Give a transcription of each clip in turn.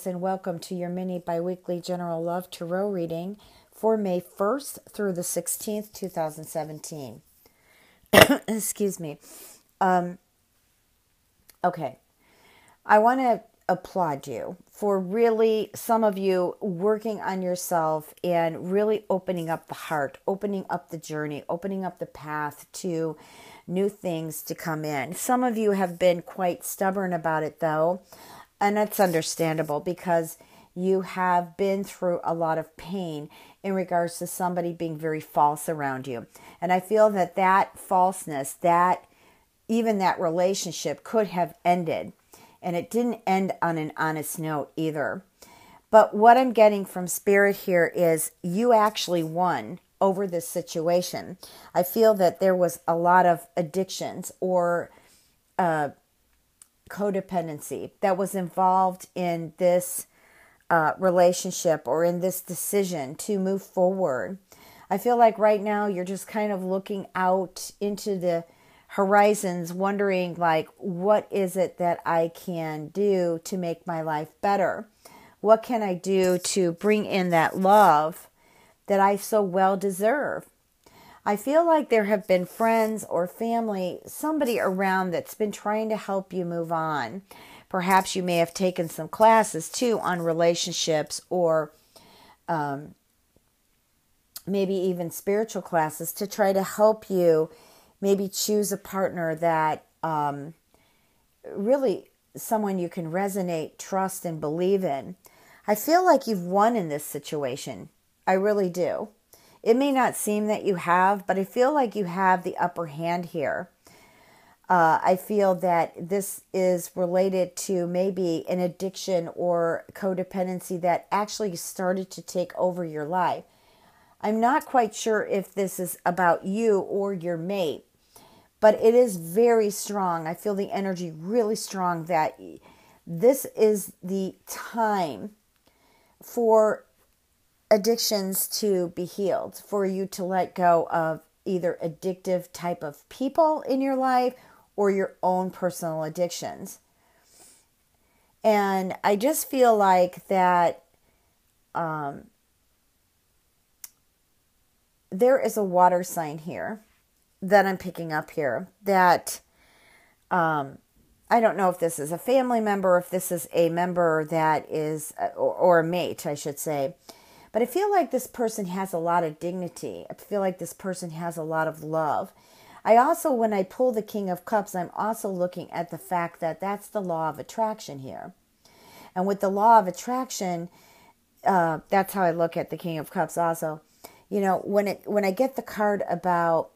Aquarius, and welcome to your mini biweekly general love tarot reading for May 1st through the 16th, 2017. Excuse me. Okay. I want to applaud you for really, some of you, working on yourself and really opening up the heart, opening up the journey, opening up the path to new things to come in. Some of you have been quite stubborn about it, though. And that's understandable because you have been through a lot of pain in regards to somebody being very false around you. And I feel that that falseness, that even that relationship could have ended. And it didn't end on an honest note either. But what I'm getting from Spirit here is you actually won over this situation. I feel that there was a lot of addictions or codependency that was involved in this relationship or in this decision to move forward. I feel like right now you're just kind of looking out into the horizons, wondering like, what is it that I can do to make my life better? What can I do to bring in that love that I so well deserve? I feel like there have been friends or family, somebody around that's been trying to help you move on. Perhaps you may have taken some classes too on relationships or maybe even spiritual classes to try to help you maybe choose a partner that really someone you can resonate, trust, and believe in. I feel like you've won in this situation. I really do. It may not seem that you have, but I feel like you have the upper hand here. I feel that this is related to maybe an addiction or codependency that actually started to take over your life. I'm not quite sure if this is about you or your mate, but it is very strong. I feel the energy really strong that this is the time for addictions to be healed, for you to let go of either addictive type of people in your life or your own personal addictions. And I just feel like that there is a water sign here that I'm picking up here that I don't know if this is a family member, if this is a member that is, or a mate, I should say. But I feel like this person has a lot of dignity. I feel like this person has a lot of love. I also, when I pull the King of Cups, I'm also looking at the fact that that's the law of attraction here. And with the law of attraction, that's how I look at the King of Cups also. You know, when I get the card about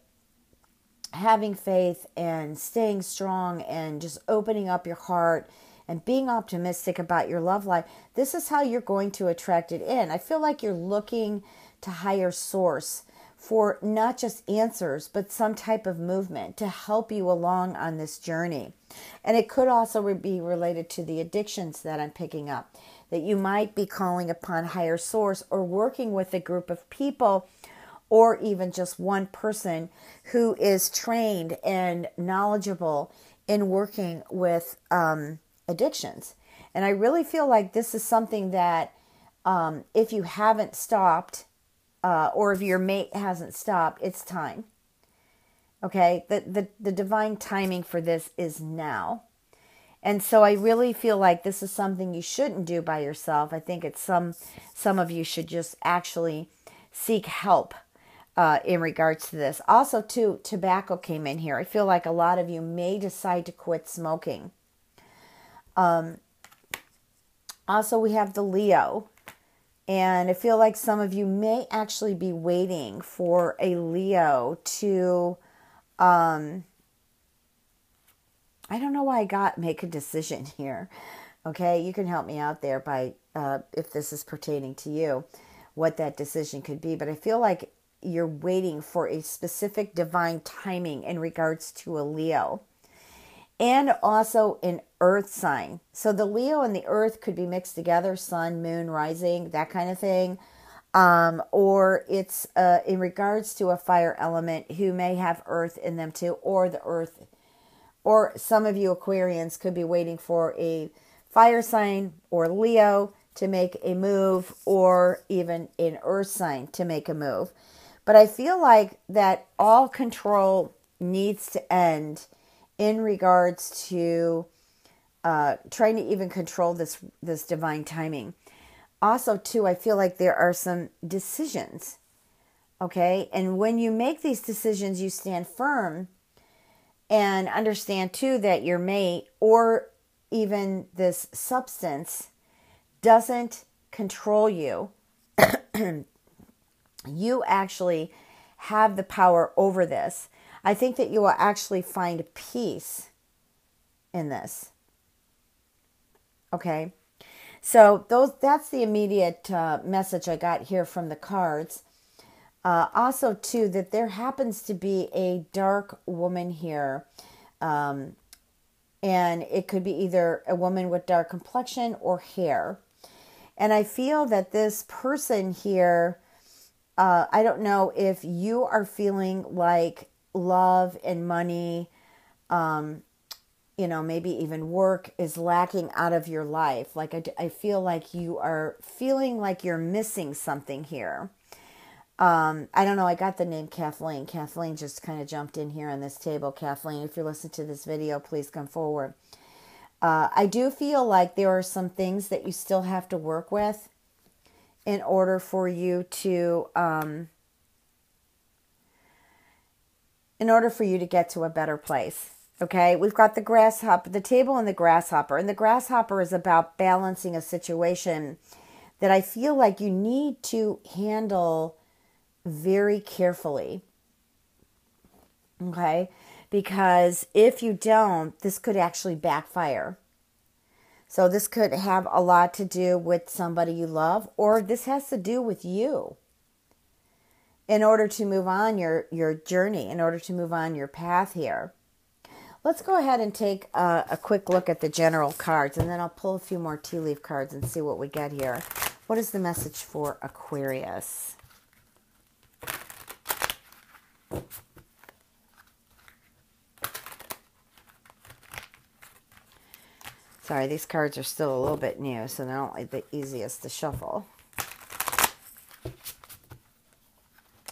having faith and staying strong and just opening up your heart and being optimistic about your love life, this is how you're going to attract it in. I feel like you're looking to higher source for not just answers, but some type of movement to help you along on this journey. And it could also be related to the addictions that I'm picking up, that you might be calling upon higher source or working with a group of people or even just one person who is trained and knowledgeable in working with addictions. And I really feel like this is something that if you haven't stopped or if your mate hasn't stopped, it's time. Okay? The divine timing for this is now. And so I really feel like this is something you shouldn't do by yourself. I think it's some of you should just actually seek help in regards to this. Also, too, tobacco came in here. I feel like a lot of you may decide to quit smoking. Also, we have the Leo. And I feel like some of you may actually be waiting for a Leo to, I don't know why I got make a decision here. Okay, you can help me out there by, if this is pertaining to you, what that decision could be. But I feel like you're waiting for a specific divine timing in regards to a Leo. And also an earth sign. So the Leo and the earth could be mixed together, sun, moon, rising, that kind of thing. Or it's in regards to a fire element who may have earth in them too, or the earth. Or some of you Aquarians could be waiting for a fire sign or Leo to make a move, or even an earth sign to make a move. But I feel like that all control needs to end in regards to trying to even control this divine timing. Also, too, I feel like there are some decisions, okay? And when you make these decisions, you stand firm and understand, too, that your mate or even this substance doesn't control you. You actually have the power over this. I think that you will actually find peace in this. Okay? So that's the immediate message I got here from the cards. Also, too, that there happens to be a dark woman here. And it could be either a woman with dark complexion or hair. And I feel that this person here, I don't know if you are feeling like love and money, maybe even work is lacking out of your life. Like I feel like you are feeling like you're missing something here. I don't know. I got the name Kathleen. Kathleen just kind of jumped in here on this table. Kathleen, if you're listening to this video, please come forward. I do feel like there are some things that you still have to work with in order for you to get to a better place. Okay, we've got the grasshopper, the table and the grasshopper. And the grasshopper is about balancing a situation that I feel like you need to handle very carefully. Okay, because if you don't, this could actually backfire. So this could have a lot to do with somebody you love, or this has to do with you. In order to move on your journey, in order to move on your path here. Let's go ahead and take a quick look at the general cards, and then I'll pull a few more tea leaf cards and see what we get here. What is the message for Aquarius? Sorry, these cards are still a little bit new, so they're not like the easiest to shuffle.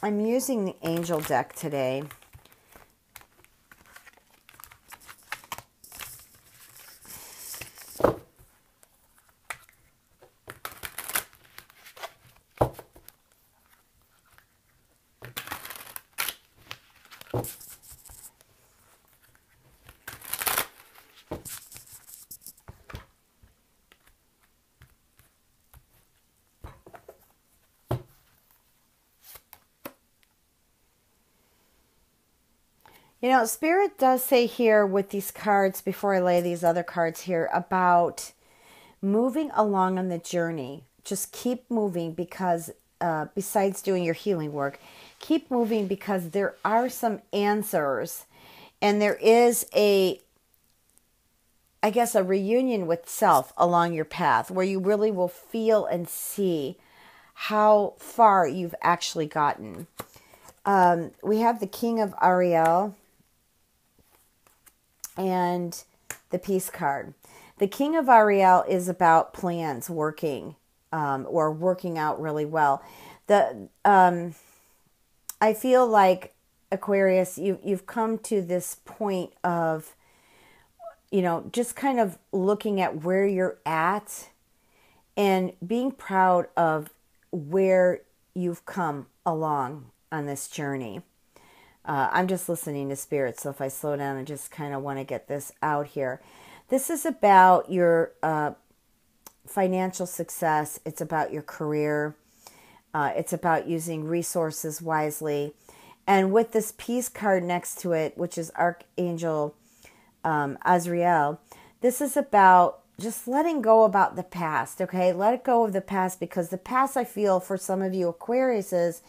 I'm using the angel deck today. You know, Spirit does say here with these cards, before I lay these other cards here, about moving along on the journey. Just keep moving because besides doing your healing work, keep moving because there are some answers. And there is a reunion with self along your path where you really will feel and see how far you've actually gotten. We have the King of Ariel and the Peace card. The King of Ariel is about plans working or working out really well. I feel like, Aquarius, you've come to this point of, just kind of looking at where you're at and being proud of where you've come along on this journey. I'm just listening to Spirit, so if I slow down, I just kind of want to get this out here. This is about your financial success. It's about your career. It's about using resources wisely. And with this Peace card next to it, which is Archangel Azrael, this is about just letting go about the past, okay? Let it go of the past, because the past, I feel, for some of you Aquariuses,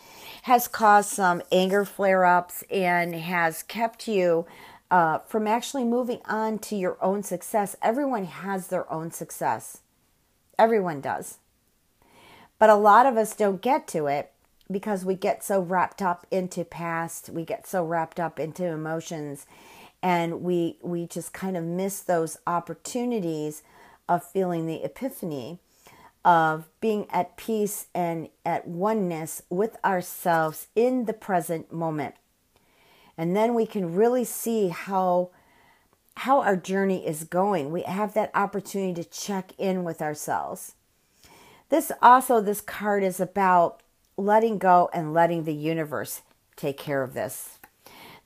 has caused some anger flare-ups and has kept you from actually moving on to your own success. Everyone has their own success. Everyone does. But a lot of us don't get to it because we get so wrapped up into past, we get so wrapped up into emotions, and we just kind of miss those opportunities of feeling the epiphany of being at peace and at oneness with ourselves in the present moment. And then we can really see how our journey is going. We have that opportunity to check in with ourselves. This card is about letting go and letting the universe take care of this.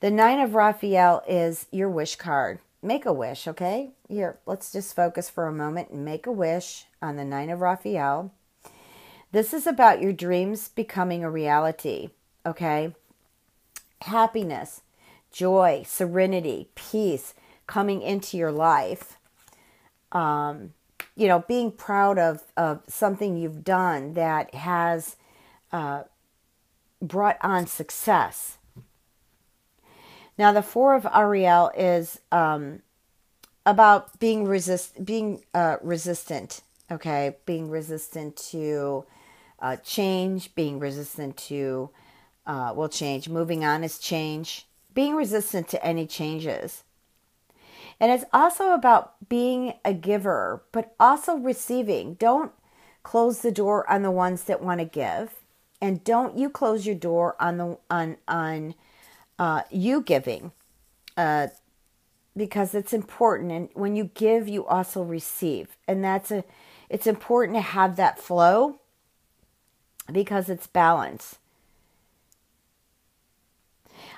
The Nine of Raphael is your wish card. Make a wish, okay? Here, let's just focus for a moment and make a wish on the Nine of Raphael. This is about your dreams becoming a reality, okay? Happiness, joy, serenity, peace coming into your life. Being proud of something you've done that has brought on success. Now, the Four of Ariel is about being resistant, okay? Being resistant to change, being resistant to, change. Moving on is change. Being resistant to any changes. And it's also about being a giver, but also receiving. Don't close the door on the ones that want to give. And don't you close your door on you giving, because it's important. And when you give, you also receive. And it's important to have that flow because it's balance.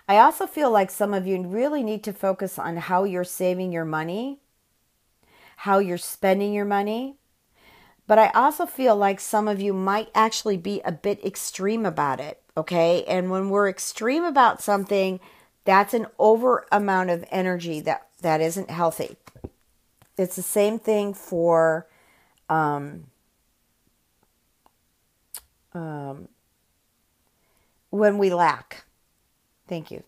I also feel like some of you really need to focus on how you're saving your money, how you're spending your money. But I also feel like some of you might actually be a bit extreme about it, okay? And when we're extreme about something, that's an over amount of energy that isn't healthy. It's the same thing for when we lack. Thank you.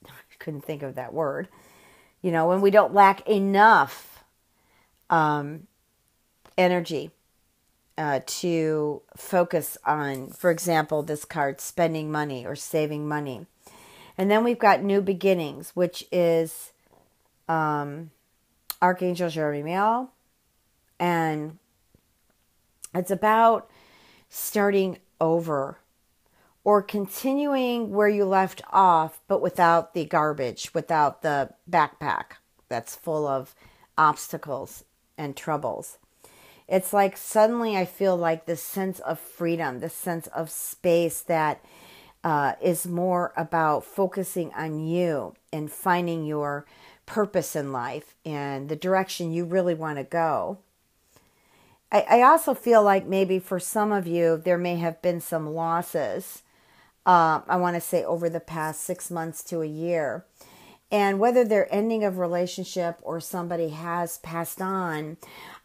I couldn't think of that word. When we don't lack enough energy to focus on, for example, this card, spending money or saving money. And then we've got new beginnings, which is Archangel Jeremiel. And it's about starting over or continuing where you left off, but without the garbage, without the backpack that's full of obstacles and troubles. It's like suddenly I feel like this sense of freedom, this sense of space that is more about focusing on you and finding your purpose in life and the direction you really want to go. I also feel like maybe for some of you, there may have been some losses, I want to say over the past 6 months to a year. And whether they're ending of relationship or somebody has passed on,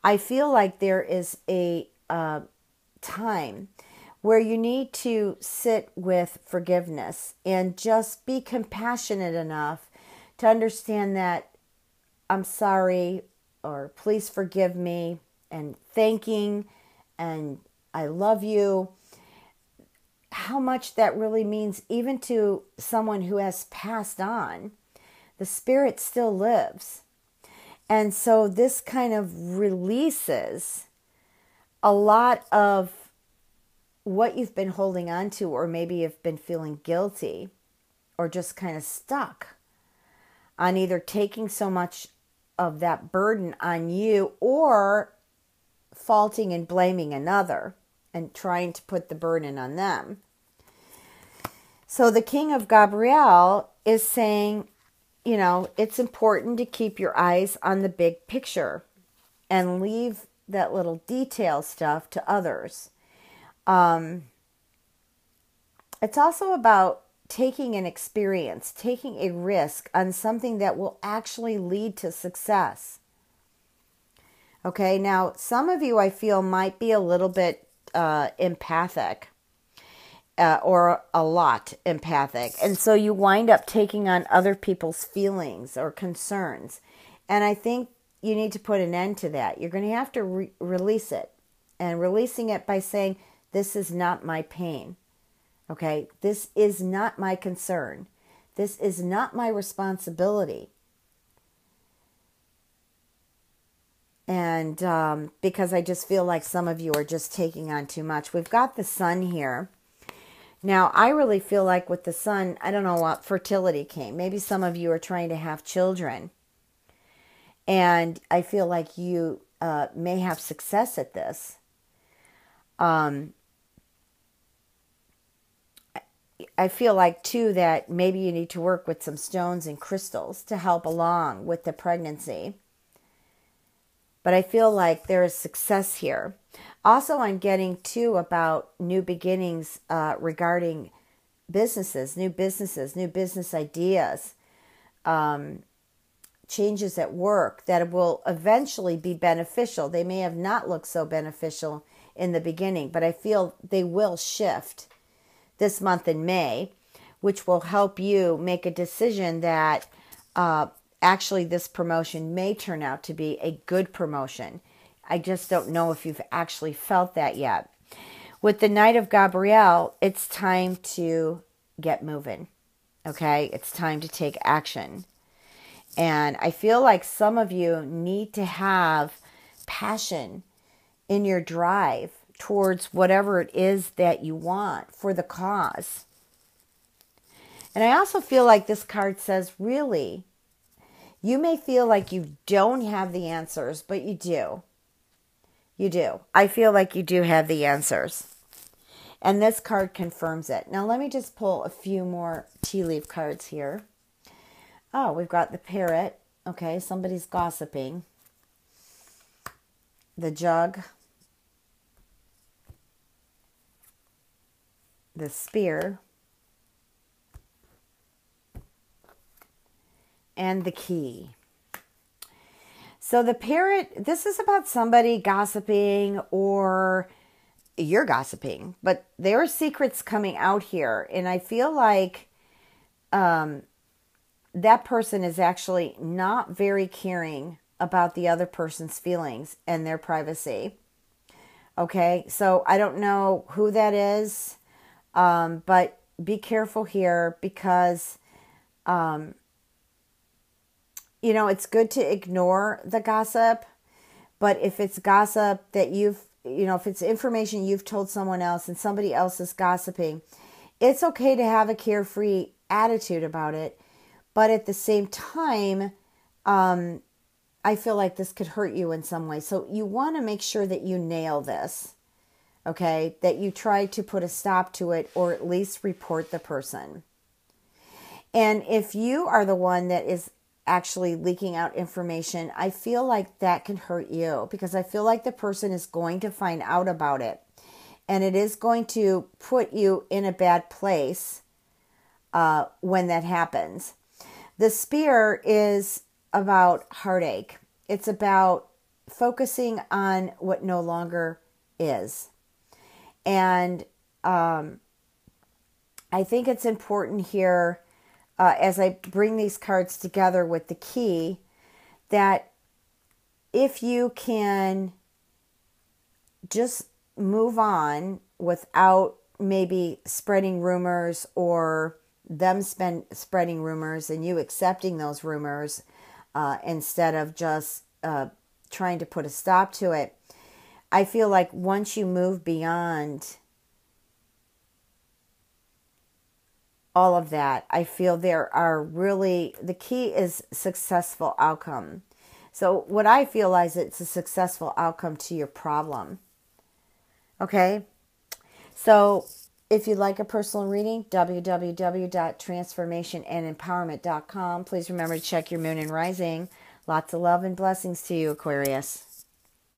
I feel like there is a time where you need to sit with forgiveness and just be compassionate enough to understand that I'm sorry or please forgive me and thanking and I love you. How much that really means even to someone who has passed on. The spirit still lives. And so this kind of releases a lot of what you've been holding on to, or maybe you've been feeling guilty or just kind of stuck on either taking so much of that burden on you or faulting and blaming another and trying to put the burden on them. So the King of Gabriel is saying, it's important to keep your eyes on the big picture and leave that little detail stuff to others. It's also about taking an experience, taking a risk on something that will actually lead to success. Okay, now some of you I feel might be a little bit empathic. Or a lot empathic. And so you wind up taking on other people's feelings or concerns. And I think you need to put an end to that. You're going to have to release it. And releasing it by saying, this is not my pain. Okay? This is not my concern. This is not my responsibility. And because I just feel like some of you are just taking on too much. We've got the sun here. Now, I really feel like with the sun, I don't know what fertility came. Maybe some of you are trying to have children. And I feel like you may have success at this. I feel like, too, that maybe you need to work with some stones and crystals to help along with the pregnancy. But I feel like there is success here. Also, I'm getting, too, about new beginnings regarding businesses, new business ideas, changes at work that will eventually be beneficial. They may have not looked so beneficial in the beginning, but I feel they will shift this month in May, which will help you make a decision that actually this promotion may turn out to be a good promotion. I just don't know if you've actually felt that yet. With the Knight of Gabriel, it's time to get moving, okay? It's time to take action. And I feel like some of you need to have passion in your drive towards whatever it is that you want for the cause. And I also feel like this card says, really, you may feel like you don't have the answers, but you do. You do. I feel like you do have the answers. And this card confirms it. Now, let me just pull a few more tea leaf cards here. Oh, we've got the parrot. Okay, somebody's gossiping. The jug. The spear. And the key. So the parrot, this is about somebody gossiping, or you're gossiping, but there are secrets coming out here. And I feel like that person is actually not very caring about the other person's feelings and their privacy. Okay, so I don't know who that is, but be careful here because, you know, it's good to ignore the gossip, but if it's gossip that if it's information you've told someone else and somebody else is gossiping, it's okay to have a carefree attitude about it. But at the same time, I feel like this could hurt you in some way. So you want to make sure that you nail this, okay? That you try to put a stop to it or at least report the person. And if you are the one that is actually leaking out information, I feel like that can hurt you because I feel like the person is going to find out about it. And it is going to put you in a bad place when that happens. The spear is about heartache. It's about focusing on what no longer is. And I think it's important here, as I bring these cards together with the key, that if you can just move on without maybe spreading rumors or them spreading rumors and you accepting those rumors instead of just trying to put a stop to it. I feel like once you move beyond all of that, I feel there are really, the key is successful outcome. So what I feel is it's a successful outcome to your problem. Okay? So if you'd like a personal reading, www.transformationandempowerment.com. Please remember to check your moon and rising. Lots of love and blessings to you, Aquarius.